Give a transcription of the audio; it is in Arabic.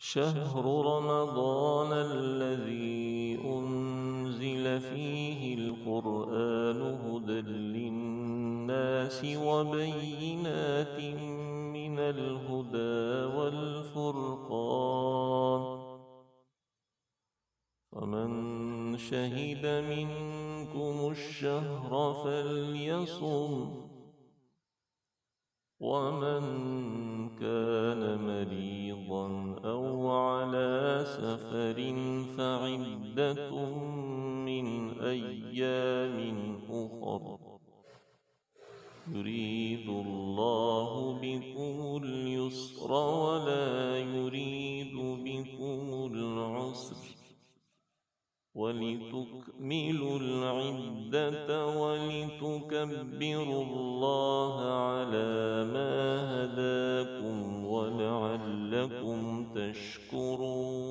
شهر رمضان الذي أنزل فيه القرآن هدى للناس وبينات من الهدى والفرقان، فمن شهد منكم الشهر فليصم، ومن كان مريضا أو على سفر فعدة من أيام أخر، يريد الله بكم اليسر ولا يريد بكم العسر، ولتكملوا العدة ولتكبروا الله على ما هداكم ولعلكم تشكرون.